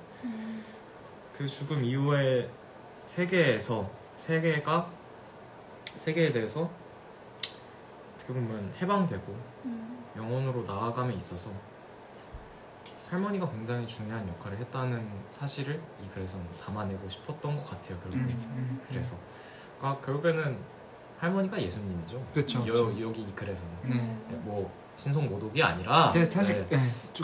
그 죽음 이후의 세계에 대해서 어떻게 보면 해방되고 영혼으로 나아감에 있어서 할머니가 굉장히 중요한 역할을 했다는 사실을 이 글에서는 담아내고 싶었던 것 같아요. 결국엔 그래서 결국에는 할머니가 예수님이죠. 그렇죠. 여기 이 글에서는 네. 신성모독이 아니라 제가 사실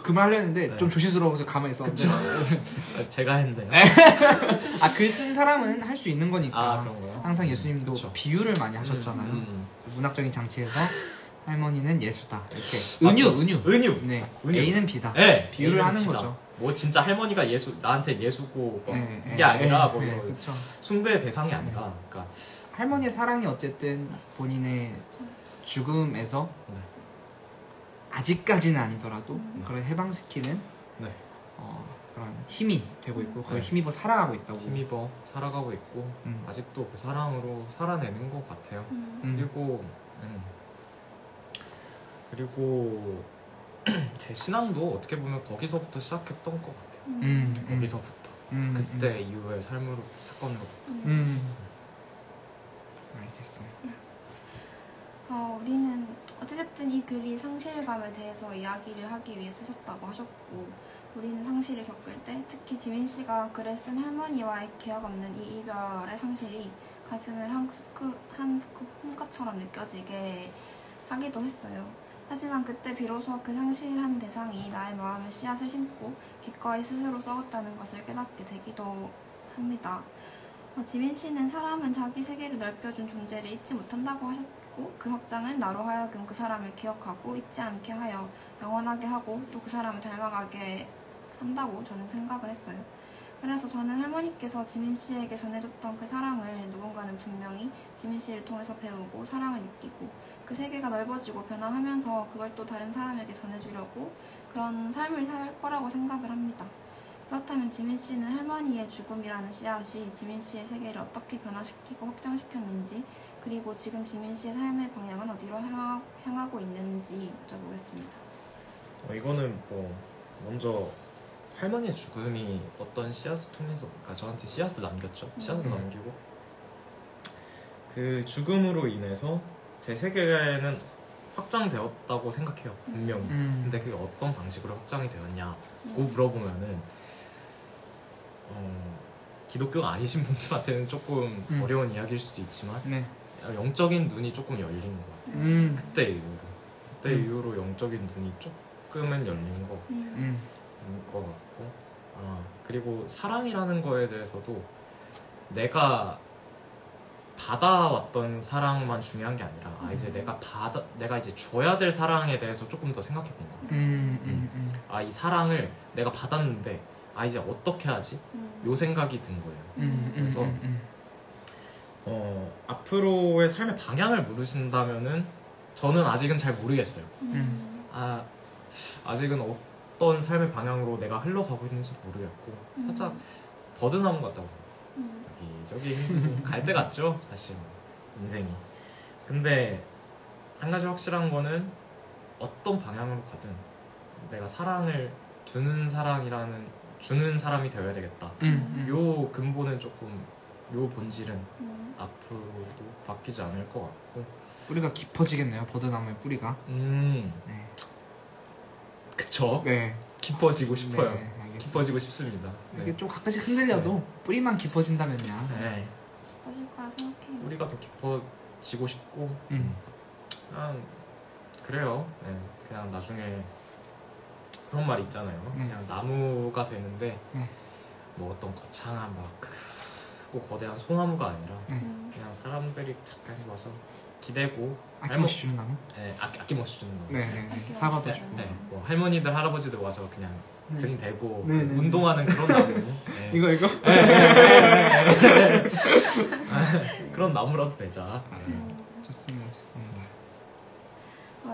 그 말 하려는데 좀 조심스러워서 가만히 있었는데 제가 했는데요. 글 쓴 사람은 할 수 있는 거니까. 그런 거요? 항상 예수님도 그쵸. 비유를 많이 하셨잖아요. 문학적인 장치에서 할머니는 예수다 이렇게 은유. 네. 은유. A는 B다. 네, 비유를 A는 하는 B다. 거죠. 뭐 진짜 할머니가 나한테 예수고 이게 아니라 그쵸. 숭배의 대상이 아니라 그러니까 할머니의 사랑이 어쨌든 본인의 죽음에서 아직까지는 아니더라도 그걸 해방시키는 그런 힘이 되고 있고 그걸 힘입어 살아가고 있다고. 힘입어 살아가고 있고 아직도 그 사랑으로 살아내는 것 같아요. 그리고 제 신앙도 어떻게 보면 거기서부터 시작했던 것 같아요. 거기서부터 그때 이후의 사건으로부터. 알겠습니다. 우리는 어쨌든 이 글이 상실감에 대해서 이야기를 하기 위해 쓰셨다고 하셨고 우리는 상실을 겪을 때 특히 지민 씨가 글에 쓴 할머니와의 기억 없는 이 이별의 상실이 가슴을 한 스쿱 콩가처럼 느껴지게 하기도 했어요. 하지만 그때 비로소 그 상실한 대상이 나의 마음에 씨앗을 심고 기꺼이 스스로 썩었다는 것을 깨닫게 되기도 합니다. 지민 씨는 사람은 자기 세계를 넓혀준 존재를 잊지 못한다고 하셨고 그 확장은 나로 하여금 그 사람을 기억하고 잊지 않게 하여 영원하게 하고 또 그 사람을 닮아가게 한다고 저는 생각을 했어요. 그래서 저는 할머니께서 지민 씨에게 전해줬던 그 사랑을 누군가는 분명히 지민 씨를 통해서 배우고 사랑을 느끼고 그 세계가 넓어지고 변화하면서 그걸 또 다른 사람에게 전해주려고 그런 삶을 살 거라고 생각을 합니다. 그렇다면 지민 씨는 할머니의 죽음이라는 씨앗이 지민 씨의 세계를 어떻게 변화시키고 확장시켰는지 그리고 지금 지민 씨의 삶의 방향은 어디로 향하고 있는지 여쭤보겠습니다. 이거는 뭐 먼저 할머니의 죽음이 어떤 씨앗을 통해서 그러니까 저한테 씨앗을 남겼죠. 씨앗을 남기고 그 죽음으로 인해서 제 세계는 확장되었다고 생각해요. 분명히. 근데 그게 어떤 방식으로 확장이 되었냐고 물어보면은 기독교가 아니신 분들한테는 조금 어려운 이야기일 수도 있지만 네. 영적인 눈이 조금 열린 것 같아요. 그때 이후로 영적인 눈이 조금은 열린 것 같고 그리고 사랑이라는 거에 대해서도 내가 받아왔던 사랑만 중요한 게 아니라 이제 내가 이제 줘야 될 사랑에 대해서 조금 더 생각해 본 거예요. 이 사랑을 내가 받았는데 이제 어떻게 하지? 요 생각이 든 거예요. 그래서 앞으로의 삶의 방향을 물으신다면은 저는 아직은 잘 모르겠어요. 아직은 어떤 삶의 방향으로 내가 흘러가고 있는지도 모르겠고 살짝 버드나무 같다고 여기저기 힘들고 갈 때 같죠 사실 인생이. 근데 한 가지 확실한 거는 어떤 방향으로 가든 내가 사랑을 주는 사람이 되어야 되겠다. 요 근본은 조금 요 본질은 앞으로도 바뀌지 않을 것 같고 뿌리가 깊어지겠네요. 버드나무의 뿌리가. 네. 그쵸? 네. 깊어지고 싶어요. 네, 깊어지고 싶습니다. 네. 이게 좀 가끔씩 흔들려도 뿌리만 깊어진다면야. 네. 깊어질 거라 생각해요. 뿌리가 더 깊어지고 싶고 그냥 그래요. 네. 그냥 나중에 그런 말 있잖아요. 그냥 나무가 되는데 뭐 어떤 거창한 막 크고 거대한 소나무가 아니라 그냥 사람들이 잠깐 와서 기대고 아낌없이 주는 나무? 네, 아낌없이 주는 나무. 네, 사과도 네, 주고. 네, 뭐 할머니들 할아버지들 와서 그냥 등 대고 네, 네, 운동하는 그런 나무. 네. 이거? 네. 그런 나무라도 되자. 좋습니다.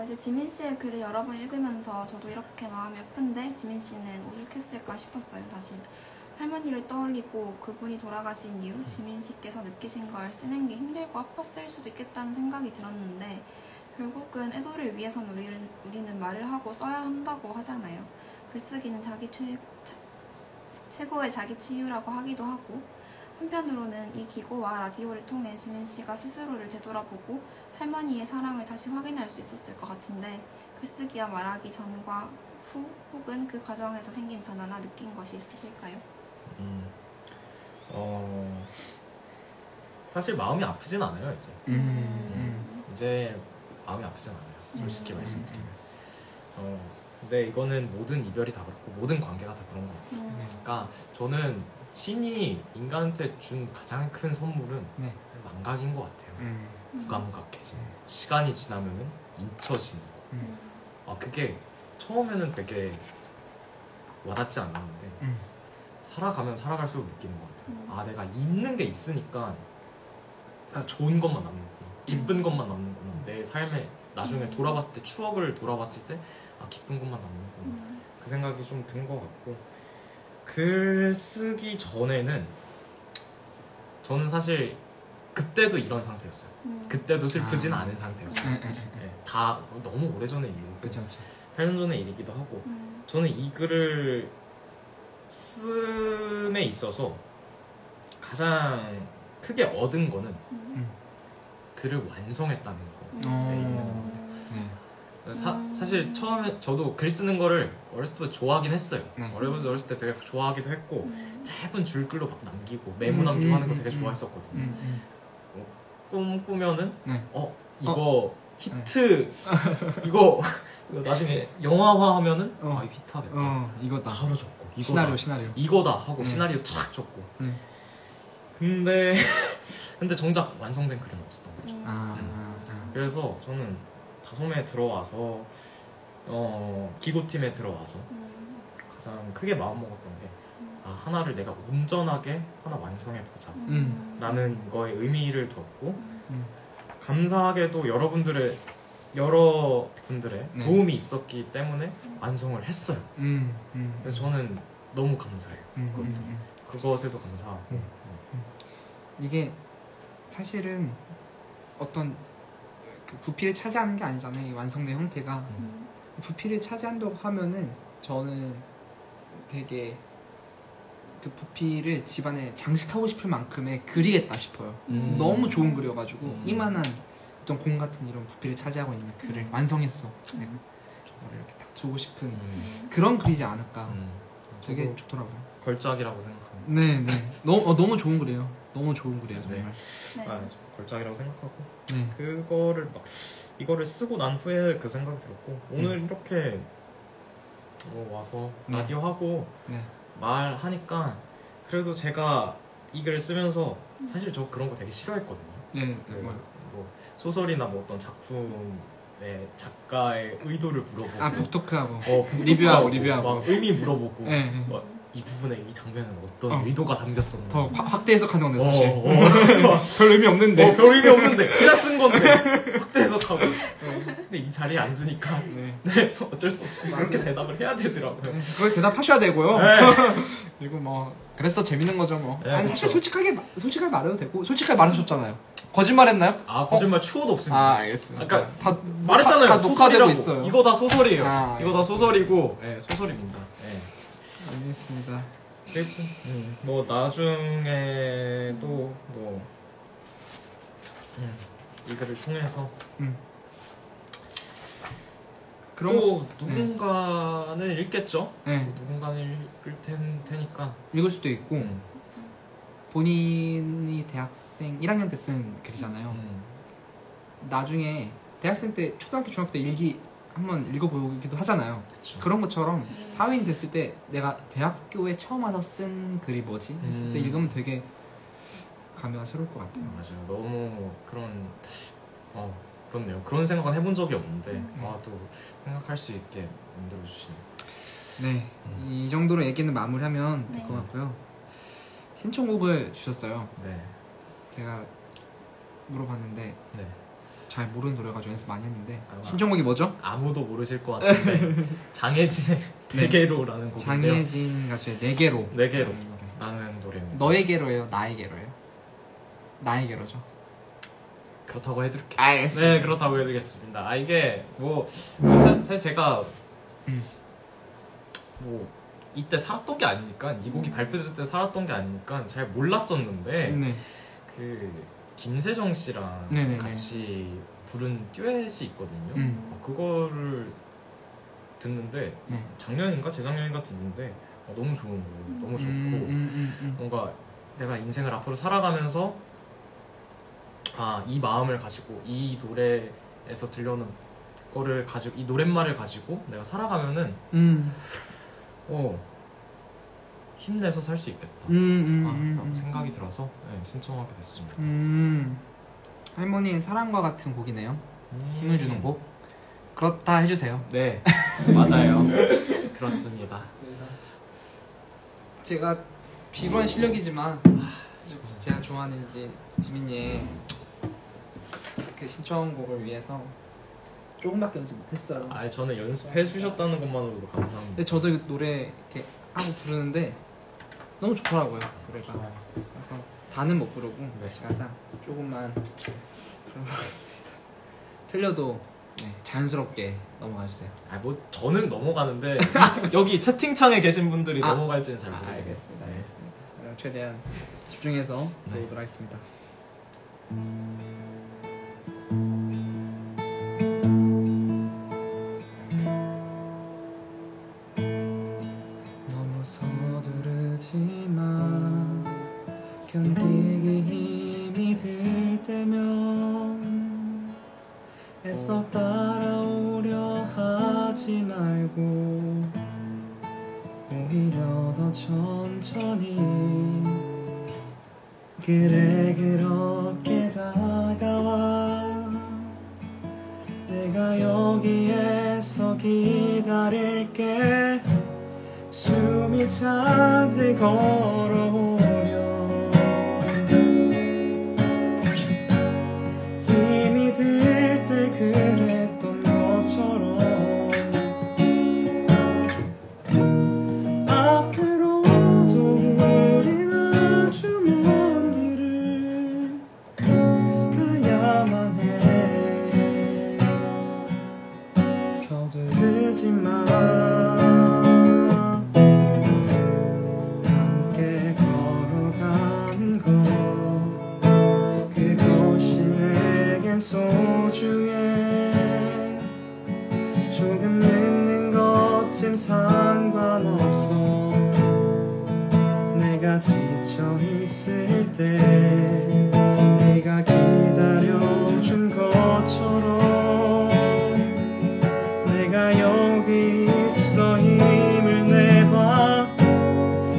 이제 지민 씨의 글을 여러 번 읽으면서 저도 이렇게 마음이 아픈데 지민 씨는 오죽했을까 싶었어요. 사실 할머니를 떠올리고 그분이 돌아가신 이후 지민 씨께서 느끼신 걸 쓰는 게 힘들고 아팠을 수도 있겠다는 생각이 들었는데 결국은 애도를 위해선 우리는 말을 하고 써야 한다고 하잖아요. 글쓰기는 자기 최고의 자기 치유라고 하기도 하고 한편으로는 이 기고와 라디오를 통해 지민 씨가 스스로를 되돌아보고 할머니의 사랑을 다시 확인할 수 있었을 것 같은데 글쓰기와 말하기 전과 후 혹은 그 과정에서 생긴 변화나 느낀 것이 있으실까요? 사실 마음이 아프진 않아요 이제. 이제 마음이 아프진 않아요. 솔직히 말씀드리면. 근데 이거는 모든 이별이 다 그렇고 모든 관계가 다 그런 것 같아요. 그러니까 저는 신이 인간한테 준 가장 큰 선물은 망각인 것 같아요. 무감각해지는 거. 시간이 지나면은 잊혀지는 거. 그게 처음에는 되게 와닿지 않았는데 살아가면 살아갈수록 느끼는 것 같아요. 내가 있는 게 있으니까 좋은 것만 남는구나. 기쁜 것만 남는구나. 내 삶에 나중에 돌아봤을 때 추억을 돌아봤을 때 기쁜 것만 남는구나. 그 생각이 좀 든 것 같고 글 쓰기 전에는 저는 사실 그때도 이런 상태였어요. 그때도 슬프진 않은 상태였어요. 다 너무 오래전의 일이고 8년 전의 일이기도 하고 저는 이 글을 씀에 있어서 가장 크게 얻은 거는 글을 완성했다는 거에 있는 것 같아요. 사실 처음에 저도 글 쓰는 거를 어렸을 때 좋아하긴 했어요. 어렸을 때 되게 좋아하기도 했고 짧은 줄글로 막 남기고 메모 남기고 하는 거 되게 좋아했었거든요. 꿈꾸면은 이거 히트 이거 나중에 영화화 하면은 이거 히트하겠다. 이거다. 바로 적고 시나리오 이거다 하고 시나리오 쫙 적고 근데 정작 완성된 글은 없었던 거죠. 그래서 저는 다솜에 들어와서 기고팀에 들어와서 가장 크게 마음먹었던 게 하나를 내가 온전하게 하나 완성해보자 라는 거에 의미를 뒀고 감사하게도 여러 분들의 네. 도움이 있었기 때문에 완성을 했어요. 그래서 저는 너무 감사해요. 그것에도 감사하고 이게 사실은 어떤 그 부피를 차지하는 게 아니잖아요. 이 완성된 형태가 부피를 차지한다고 하면은 저는 되게 그 부피를 집안에 장식하고 싶을 만큼의 글이겠다 싶어요. 너무 좋은 글이어가지고 이만한 어떤 공 같은 이런 부피를 차지하고 있는 글을 완성했어. 내가 정말 이렇게 딱 주고 싶은 그런 글이지 않을까. 되게 좋더라고요. 걸작이라고 생각합니다. 네네. 너무 좋은 글이에요. 너무 좋은 글이에요 정말. 아, 걸작이라고 생각하고 네. 그거를 막 이거를 쓰고 난 후에 그 생각이 들었고 오늘 이렇게 와서 라디오 하고 네. 말하니까 그래도 제가 이 글을 쓰면서 사실 저 그런 거 되게 싫어했거든요. 네. 뭐 소설이나 뭐 어떤 작품의 작가의 의도를 물어보고 북토크하고 리뷰하고 리뷰하고. 막 의미 물어보고 네. 막 이 부분에 이 장면은 어떤 의도가 담겼었나 더 확대 해석하는 건데 사실 별 별 의미 없는데. 별 의미 없는데 그냥 쓴 건데 확대 해석하고 근데 이 자리에 앉으니까 네, 어쩔 수 없이 그렇게 대답을 해야 되더라고요. 그걸 대답하셔야 되고요. 네. 그리고 뭐 그래서 재밌는 거죠 뭐. 네, 아니 그렇죠. 사실 솔직하게 말해도 되고 솔직하게 말하셨잖아요. 거짓말했나요? 거짓말 추호도 없습니다. 알겠습니다. 그러니까 다 말했잖아요. 다 녹화되고 소설이라고. 있어요. 이거 다 소설이에요. 이거 다 예. 소설이고 네, 소설입니다. 네. 알겠습니다. 그리고 뭐 나중에도 뭐 이 글을 통해서 또 누군가는 읽겠죠. 네. 누군가는 읽을 테니까 읽을 수도 있고 본인이 대학생 1학년 때 쓴 글이잖아요. 나중에 대학생 때 초등학교 중학교 때 일기 한번 읽어보기도 하잖아요. 그쵸. 그런 것처럼 사회인 됐을 때 내가 대학교에 처음 와서 쓴 글이 뭐지? 했을 때 읽으면 되게 감회가 새로울 것 같아요. 맞아요. 너무 그렇네요. 그런 생각은 해본 적이 없는데 또 생각할 수 있게 만들어주시네요. 네, 이 정도로 얘기는 마무리하면 될 것 네. 같고요. 신청곡을 주셨어요. 네. 제가 물어봤는데 네. 잘 모르는 노래가지고 연습 많이 했는데 아마 신청곡이 뭐죠? 아무도 모르실 것 같은데 장혜진의 네개로라는 곡인데요. 장혜진 가수의 네개로. 네개로라는 노래입니다. 너에게로예요? 나에게로예요? 나에게로죠. 그렇다고 해드릴게요. 알겠습니다. 네, 그렇다고 해드리겠습니다. 이게 뭐 사실 제가 뭐 이때 살았던 게 아니니까 이 곡이 발표될 때 살았던 게 아니니까 잘 몰랐었는데 네. 그 김세정 씨랑 네네네. 같이 부른 듀엣이 있거든요. 그거를 듣는데 네. 작년인가 재작년인가 듣는데 너무 좋은 거예요. 너무 좋고 뭔가 내가 인생을 앞으로 살아가면서 이 마음을 가지고 이 노래에서 들려오는 거를 가지고 이 노랫말을 가지고 내가 살아가면은 힘내서 살 수 있겠다 라고 생각이 들어서 신청하게 됐습니다. 할머니의 사랑과 같은 곡이네요. 힘을 주는 곡. 그렇다 해주세요. 네, 맞아요. 그렇습니다. 제가 비루한 실력이지만 제가 좋아하는 이제 지민이의 그 신청곡을 위해서 조금밖에 연습 못했어요. 저는 연습해 주셨다는 것만으로도 감사합니다. 근데 저도 이 노래 이렇게 하고 부르는데 너무 좋더라고요, 노래가. 그래서 다는 못 부르고 제가 딱 조금만 불러보겠습니다. 틀려도 자연스럽게 넘어가 주세요. 뭐 저는 넘어가는데 여기 채팅창에 계신 분들이 넘어갈지는 잘 모르겠어요. 알겠습니다. 그럼 최대한 집중해서 보도록 하겠습니다. 너무 서두르지만 견디기 힘이 들 때면 애써 따라오려 하지 말고 오히려 더 천천히 그래 그렇게 다가와 내가 여기에서 기다릴게 숨이 숨차게 걸어오려 힘이 들 때 그랬던 것처럼 앞으로도 우린 아주 먼 길을 가야만 해 서두르지 마 함께 걸어가는 것 그것이 내겐 소중해 조금 늦는 것쯤 상관없어 내가 지쳐있을 때 네가 기다려준 것처럼 내가 여기 있어 힘을 내봐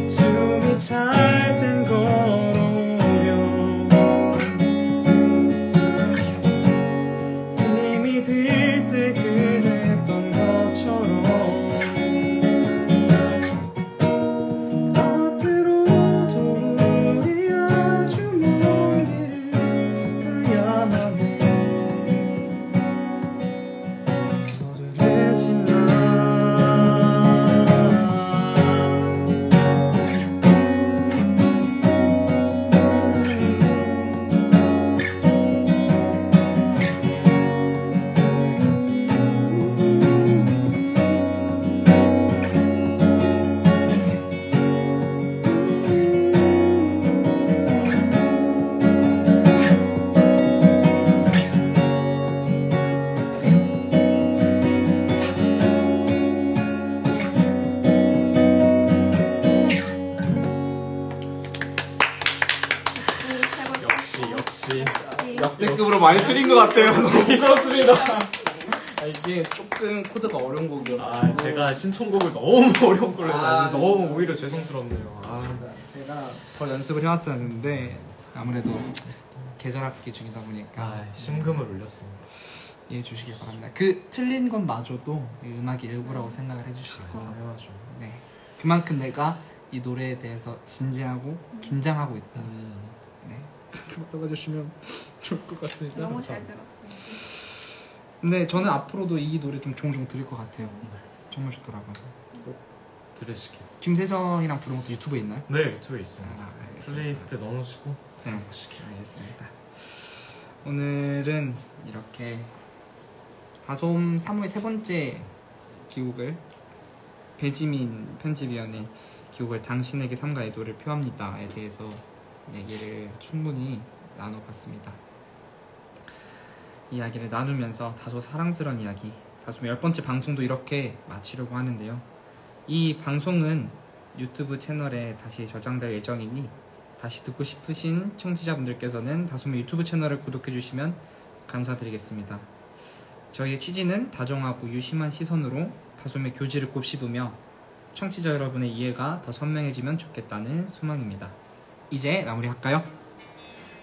숨이 찰 땐 걸어오려 힘이 들 때 그랬던 것처럼 앞으로도 우리 아주 먼 길을 가야만 해 서두르지 마 역시 역대급으로 많이 틀린 것 같아요. 그렇습니다. 이게 조금 코드가 어려운 곡이어서 제가 신청곡을 너무 어려운 걸로 아, 해가지고 너무 오히려 죄송스럽네요. 제가 더 연습을 해왔었는데 아무래도 계절학기 중이다 보니까 심금을 울렸습니다. 이해해 주시길 바랍니다. 그 틀린 건 마저도 이 음악의 일부라고 생각을 해주셔서 당연하죠. 네. 그만큼 내가 이 노래에 대해서 진지하고 긴장하고 있다. 네. 그렇게 말해주시면 좋을 것 같습니다. 너무 잘 들었어요. 근데 저는 앞으로도 이 노래 좀 종종 들을 것 같아요. 정말 좋더라고요. 들으시길. 김세정이랑 부른 것도 유튜브에 있나요? 네, 유튜브에 있습니다. 알겠습니다. 플레이리스트에 넣어놓으시고 네, 보시길. 알겠습니다. 오늘은 이렇게 다솜 3호의 세 번째 기곡을 배지민 편집위원의 기곡을 당신에게 삼가 애도를 표합니다에 대해서 얘기를 충분히 나눠봤습니다. 이야기를 나누면서 다소 사랑스러운 이야기, 다솜의 10번째 방송도 이렇게 마치려고 하는데요. 이 방송은 유튜브 채널에 다시 저장될 예정이니 다시 듣고 싶으신 청취자분들께서는 다솜의 유튜브 채널을 구독해주시면 감사드리겠습니다. 저희의 취지는 다정하고 유심한 시선으로 다솜의 교지를 곱씹으며 청취자 여러분의 이해가 더 선명해지면 좋겠다는 소망입니다. 이제 마무리할까요?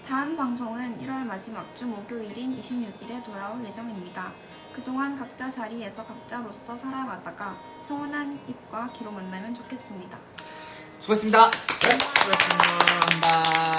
다음 방송은 1월 마지막 주 목요일인 26일에 돌아올 예정입니다. 그동안 각자 자리에서 각자로서 살아가다가 평온한 입과 귀로 만나면 좋겠습니다. 수고했습니다. 수고하셨습니다. 감사합니다.